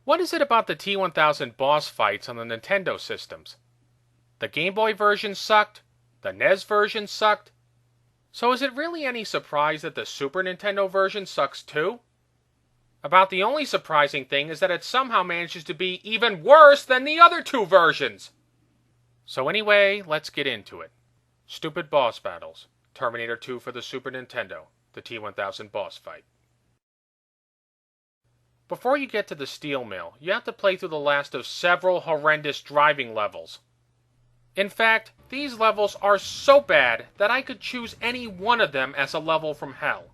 What is it about the T-1000 boss fights on the Nintendo systems? The Game Boy version sucked, the NES version sucked, so is it really any surprise that the Super Nintendo version sucks too? About the only surprising thing is that it somehow manages to be even worse than the other two versions! So anyway, let's get into it. Stupid boss battles. Terminator 2 for the Super Nintendo. The T-1000 boss fight. Before you get to the steel mill, you have to play through the last of several horrendous driving levels. In fact, these levels are so bad that I could choose any one of them as a level from hell.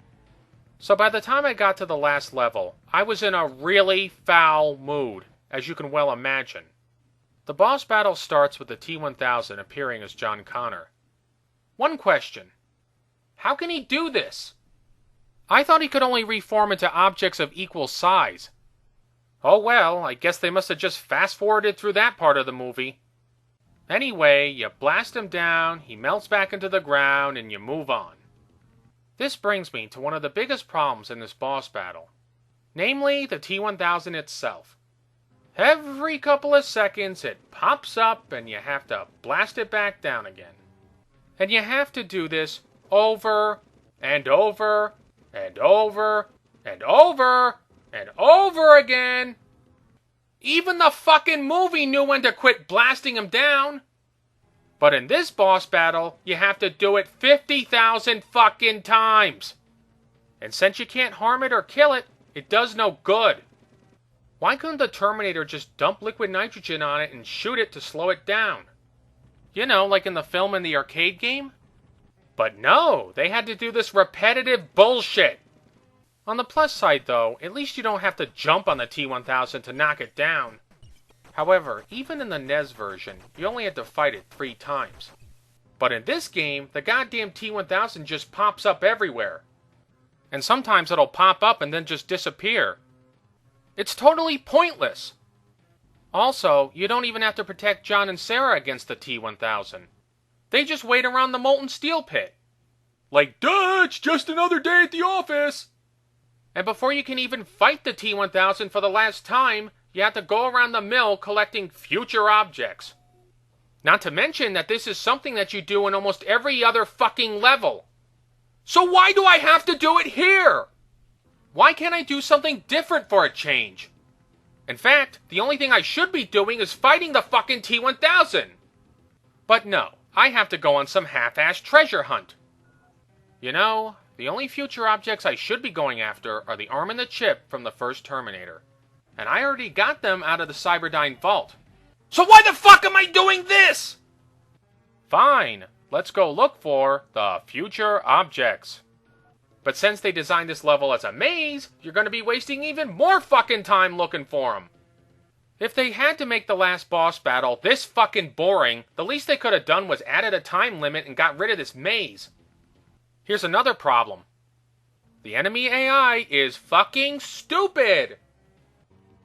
So by the time I got to the last level, I was in a really foul mood, as you can well imagine. The boss battle starts with the T-1000 appearing as John Connor. One question. How can he do this? I thought he could only reform into objects of equal size. Oh well, I guess they must have just fast-forwarded through that part of the movie. Anyway, you blast him down, he melts back into the ground, and you move on. This brings me to one of the biggest problems in this boss battle. Namely, the T-1000 itself. Every couple of seconds it pops up and you have to blast it back down again. And you have to do this over and over and over and over and over again. Even the fucking movie knew when to quit blasting him down. But in this boss battle, you have to do it 50,000 fucking times. And since you can't harm it or kill it, it does no good. Why couldn't the Terminator just dump liquid nitrogen on it and shoot it to slow it down? You know, like in the film and the arcade game? But no, they had to do this repetitive bullshit. On the plus side though, at least you don't have to jump on the T-1000 to knock it down. However, even in the NES version, you only had to fight it 3 times. But in this game, the goddamn T-1000 just pops up everywhere. And sometimes it'll pop up and then just disappear. It's totally pointless. Also, you don't even have to protect John and Sarah against the T-1000. They just wait around the molten steel pit. Like, duh, it's just another day at the office. And before you can even fight the T-1000 for the last time, you have to go around the mill collecting future objects. Not to mention that this is something that you do in almost every other fucking level. So why do I have to do it here? Why can't I do something different for a change? In fact, the only thing I should be doing is fighting the fucking T-1000. But no, I have to go on some half-assed treasure hunt. You know, the only future objects I should be going after are the arm and the chip from the first Terminator. And I already got them out of the Cyberdyne vault. So why the fuck am I doing this? Fine, let's go look for the future objects. But since they designed this level as a maze, you're going to be wasting even more fucking time looking for them. If they had to make the last boss battle this fucking boring, the least they could have done was added a time limit and got rid of this maze. Here's another problem. The enemy AI is fucking stupid.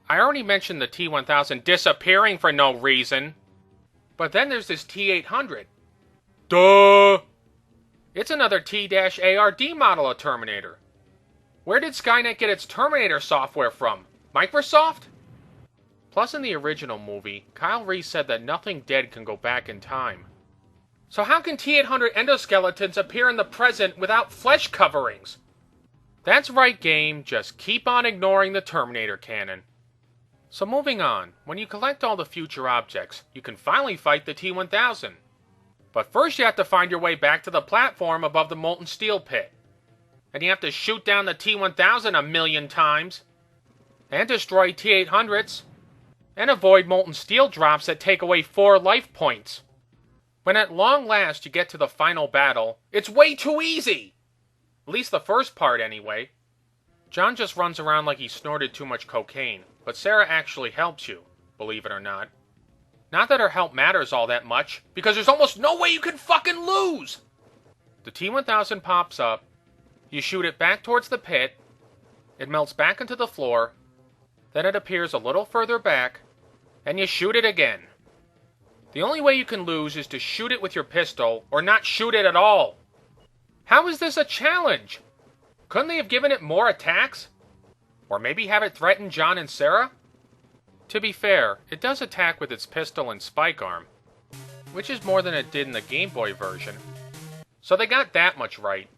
I already mentioned the T-1000 disappearing for no reason. But then there's this T-800. Duh! It's another T-ARD model of Terminator. Where did Skynet get its Terminator software from? Microsoft? Plus in the original movie, Kyle Reese said that nothing dead can go back in time. So how can T-800 endoskeletons appear in the present without flesh coverings? That's right, game, just keep on ignoring the Terminator canon. So moving on, when you collect all the future objects, you can finally fight the T-1000. But first you have to find your way back to the platform above the molten steel pit. And you have to shoot down the T-1000 a million times. And destroy T-800s. And avoid molten steel drops that take away 4 life points. When at long last you get to the final battle, it's way too easy! At least the first part anyway. John just runs around like he snorted too much cocaine, but Sarah actually helps you, believe it or not. Not that her help matters all that much, because there's almost no way you can fucking lose! The T-1000 pops up, you shoot it back towards the pit, it melts back into the floor, then it appears a little further back, and you shoot it again. The only way you can lose is to shoot it with your pistol, or not shoot it at all. How is this a challenge? Couldn't they have given it more attacks? Or maybe have it threaten John and Sarah? To be fair, it does attack with its pistol and spike arm, which is more than it did in the Game Boy version. So they got that much right.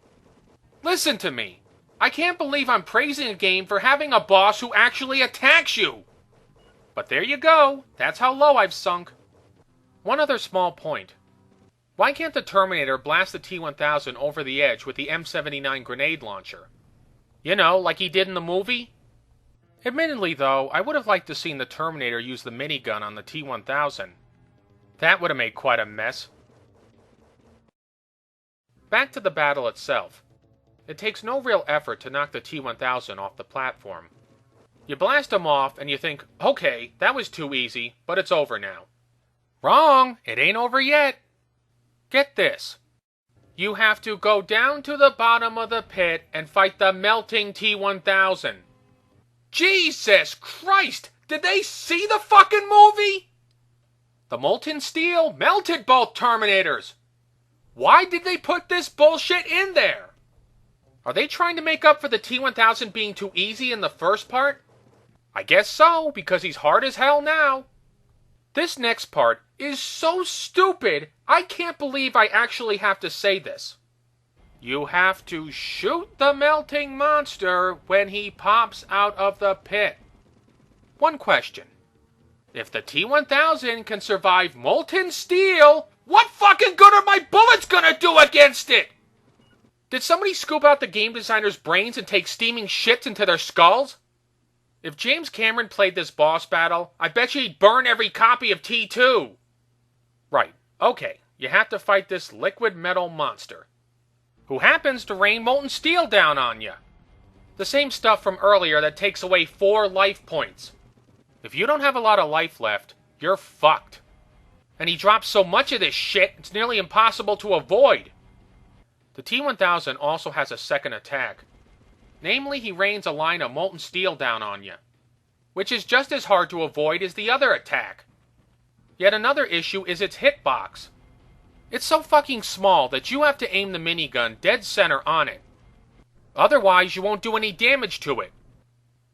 Listen to me! I can't believe I'm praising a game for having a boss who actually attacks you! But there you go, that's how low I've sunk. One other small point. Why can't the Terminator blast the T-1000 over the edge with the M79 grenade launcher? You know, like he did in the movie? Admittedly though, I would have liked to seen the Terminator use the minigun on the T-1000. That would have made quite a mess. Back to the battle itself. It takes no real effort to knock the T-1000 off the platform. You blast him off and you think, okay, that was too easy, but it's over now. Wrong! It ain't over yet! Get this. You have to go down to the bottom of the pit and fight the melting T-1000. Jesus Christ! Did they see the fucking movie? The molten steel melted both Terminators. Why did they put this bullshit in there? Are they trying to make up for the T-1000 being too easy in the first part? I guess so, because he's hard as hell now. This next part is so stupid, I can't believe I actually have to say this. You have to shoot the melting monster when he pops out of the pit. One question. If the T-1000 can survive molten steel, what fucking good are my bullets gonna do against it? Did somebody scoop out the game designer's brains and take steaming shits into their skulls? If James Cameron played this boss battle, I bet you he'd burn every copy of T2. Right, okay, you have to fight this liquid metal monster, who happens to rain molten steel down on you. The same stuff from earlier that takes away 4 life points. If you don't have a lot of life left, you're fucked. And he drops so much of this shit, it's nearly impossible to avoid. The T-1000 also has a second attack. Namely, he rains a line of molten steel down on you, which is just as hard to avoid as the other attack. Yet another issue is its hitbox. It's so fucking small that you have to aim the minigun dead center on it. Otherwise, you won't do any damage to it.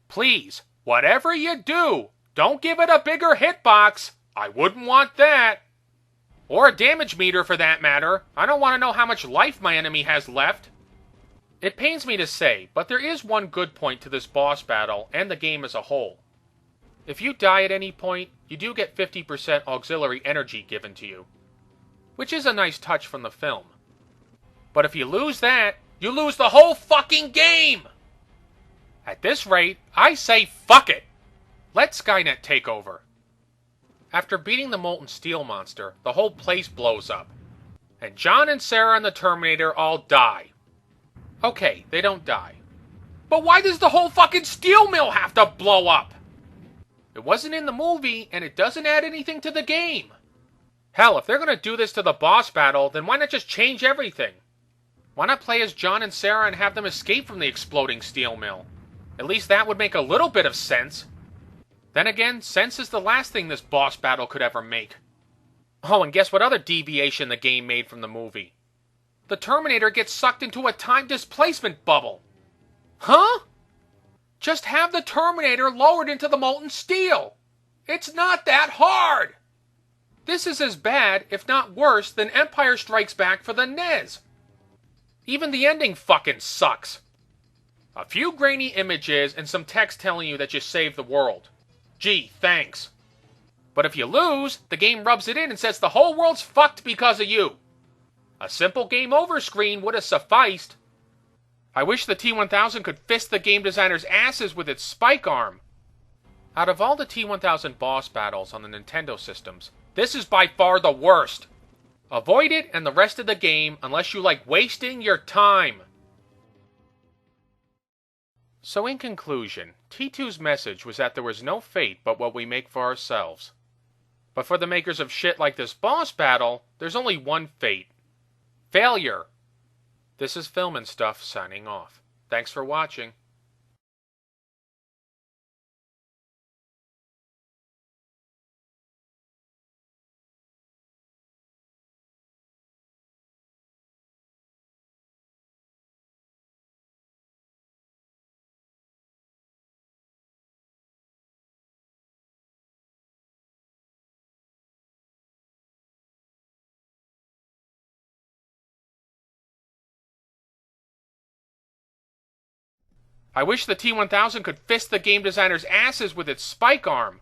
Please, whatever you do, don't give it a bigger hitbox. I wouldn't want that. Or a damage meter for that matter. I don't want to know how much life my enemy has left. It pains me to say, but there is one good point to this boss battle and the game as a whole. If you die at any point, you do get 50% auxiliary energy given to you, which is a nice touch from the film. But if you lose that, you lose the whole fucking game! At this rate, I say fuck it! Let Skynet take over. After beating the molten steel monster, the whole place blows up. And John and Sarah and the Terminator all die. Okay, they don't die. But why does the whole fucking steel mill have to blow up? It wasn't in the movie, and it doesn't add anything to the game. Hell, if they're gonna do this to the boss battle, then why not just change everything? Why not play as John and Sarah and have them escape from the exploding steel mill? At least that would make a little bit of sense. Then again, sense is the last thing this boss battle could ever make. Oh, and guess what other deviation the game made from the movie? The Terminator gets sucked into a time displacement bubble. Huh? Just have the Terminator lowered into the molten steel. It's not that hard. This is as bad, if not worse, than Empire Strikes Back for the NES. Even the ending fucking sucks. A few grainy images and some text telling you that you saved the world. Gee, thanks. But if you lose, the game rubs it in and says the whole world's fucked because of you. A simple game over screen would have sufficed. I wish the T-1000 could fist the game designer's asses with its spike arm. Out of all the T-1000 boss battles on the Nintendo systems, this is by far the worst. Avoid it and the rest of the game unless you like wasting your time. So in conclusion, T2's message was that there was no fate but what we make for ourselves. But for the makers of shit like this boss battle, there's only one fate. Failure. This is Film and Stuff signing off. Thanks for watching. I wish the T-1000 could fist the game designers' asses with its spike arm.